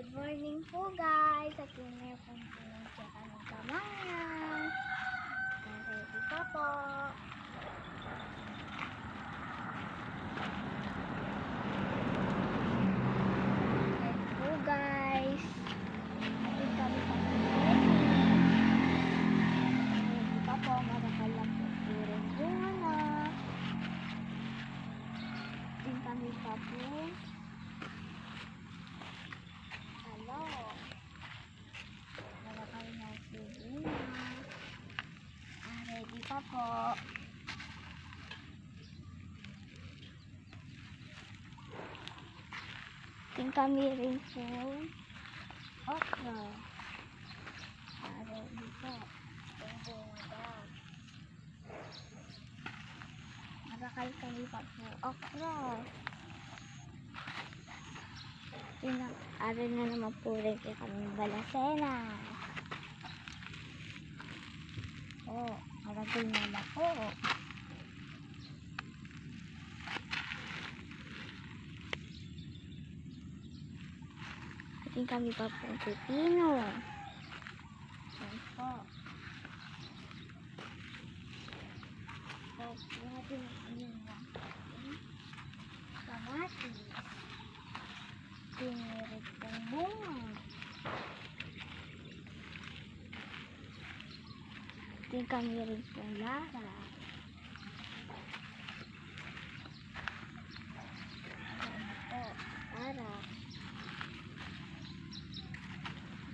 Good morning po guys. At yun na po siya kami kamayan. Ready pa po. Ready po guys. Ready kami kamayan. Ready pa po. Marakalap po rin bunga na. Ready kami pa po. Malakay na sige na. Ready pa po. Ting kami rin po. Okra. Ready po. Malakay kami pa po. Okra. Aral na naman po rin kami balasena. Maragol na na po. Ating kami pa po pipino. Ayan po. Natin yung kamatis. Sinirit ng bunga. Ating kami rin ng lara. Lara.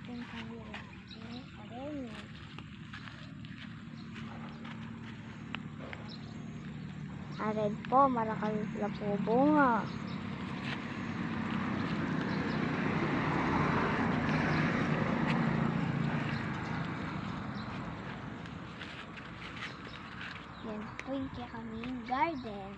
Ating kami rin ng kareni. Ared po, marakal na po bunga. Yan po yung kaming garden.